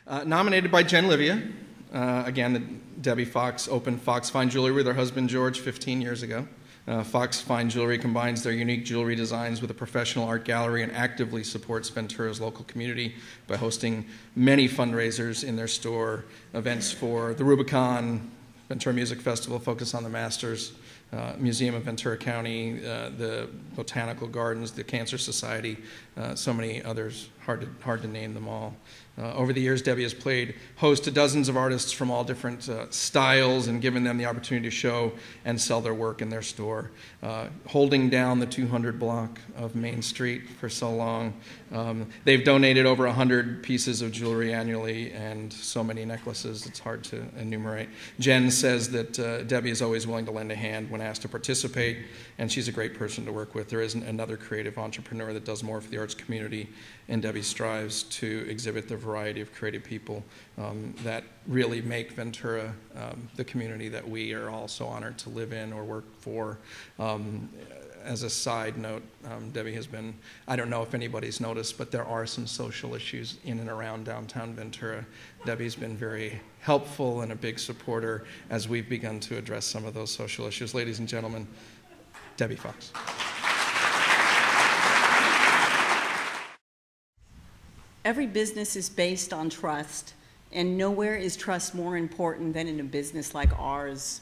Nominated by Jen Livia. Again, Debbie Fox opened Fox Fine Jewelry with her husband George 15 years ago. Fox Fine Jewelry combines their unique jewelry designs with a professional art gallery and actively supports Ventura's local community by hosting many fundraisers in their store, events for the Rubicon, Ventura Music Festival, Focus on the Masters, Museum of Ventura County, the Botanical Gardens, the Cancer Society, so many others, hard to name them all. Over the years, Debbie has played host to dozens of artists from all different styles and given them the opportunity to show and sell their work in their store. Holding down the 200 block of Main Street for so long. They've donated over 100 pieces of jewelry annually and so many necklaces, it's hard to enumerate. Jen says that Debbie is always willing to lend a hand when asked to participate, and she's a great person to work with. There isn't another creative entrepreneur that does more for the arts community, and Debbie strives to exhibit the variety of creative people that really make Ventura the community that we are all so honored to live in or work for. As a side note, Debbie has been, I don't know if anybody's noticed, but there are some social issues in and around downtown Ventura. Debbie's been very helpful and a big supporter as we've begun to address some of those social issues. Ladies and gentlemen, Debbie Fox. Every business is based on trust, and nowhere is trust more important than in a business like ours.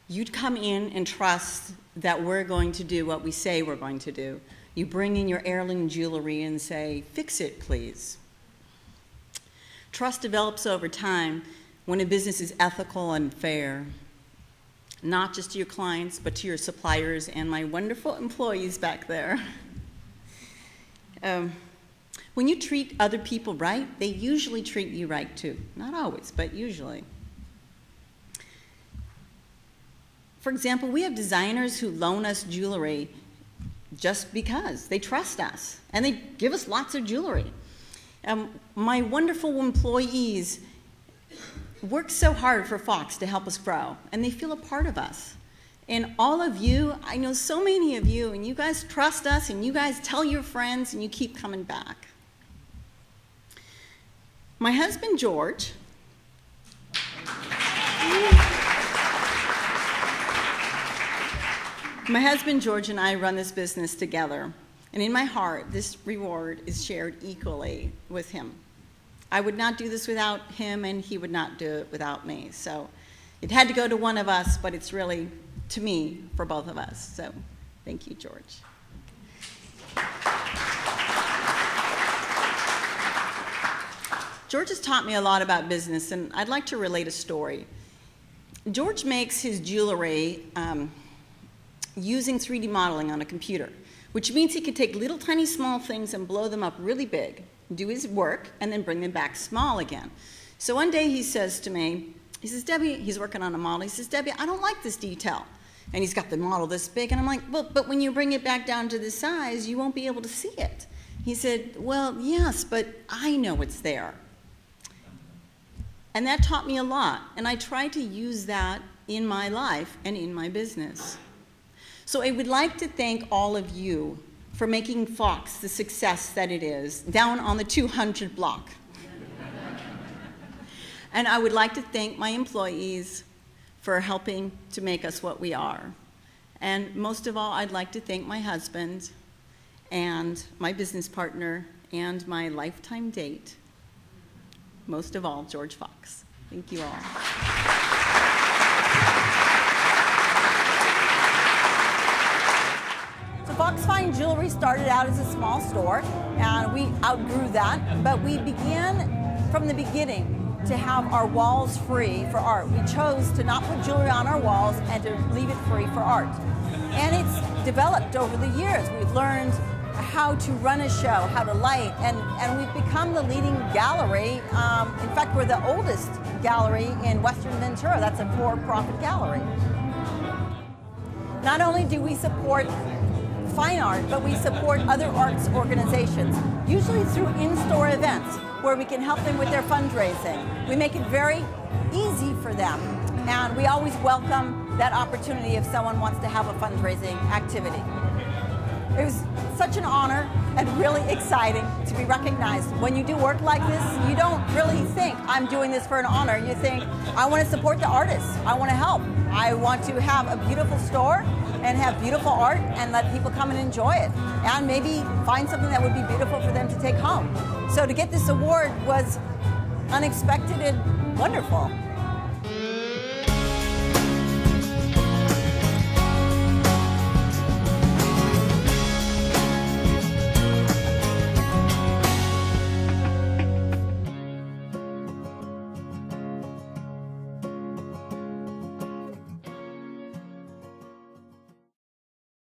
You'd come in and trust that we're going to do what we say we're going to do. You bring in your heirloom jewelry and say, "Fix it, please." Trust develops over time when a business is ethical and fair, not just to your clients, but to your suppliers and my wonderful employees back there. When you treat other people right, they usually treat you right too. Not always, but usually. For example, we have designers who loan us jewelry just because they trust us, and they give us lots of jewelry. My wonderful employees work so hard for Fox to help us grow, and they feel a part of us. And all of you, I know so many of you, and you guys trust us, and you guys tell your friends, and you keep coming back. My husband, George, and I run this business together. And in my heart, this reward is shared equally with him. I would not do this without him, and he would not do it without me. So it had to go to one of us, but it's really, to me, for both of us. So thank you, George. George has taught me a lot about business, and I'd like to relate a story. George makes his jewelry using 3D modeling on a computer, which means he can take little tiny small things and blow them up really big, do his work, and then bring them back small again. So one day he says to me, he says, "Debbie," he's working on a model, he says, "Debbie, I don't like this detail." And he's got the model this big, and I'm like, "Well, but when you bring it back down to this size, you won't be able to see it." He said, "Well, yes, but I know it's there." And that taught me a lot, and I try to use that in my life and in my business. So I would like to thank all of you for making Fox the success that it is, down on the 200 block. And I would like to thank my employees for helping to make us what we are. And most of all, I'd like to thank my husband and my business partner and my lifetime date. Most of all, George Fox. Thank you all. So Fox Fine Jewelry started out as a small store, and we outgrew that, but we began from the beginning to have our walls free for art. We chose to not put jewelry on our walls and to leave it free for art. And it's developed over the years. We've learned how to run a show, how to light, and we've become the leading gallery. In fact, we're the oldest gallery in Western Ventura. That's a for-profit gallery. Not only do we support fine art, but we support other arts organizations, usually through in-store events where we can help them with their fundraising. We make it very easy for them, and we always welcome that opportunity if someone wants to have a fundraising activity. It was such an honor and really exciting to be recognized. When you do work like this, you don't really think, I'm doing this for an honor. You think, I want to support the artists. I want to help. I want to have a beautiful store and have beautiful art and let people come and enjoy it. And maybe find something that would be beautiful for them to take home. So to get this award was unexpected and wonderful.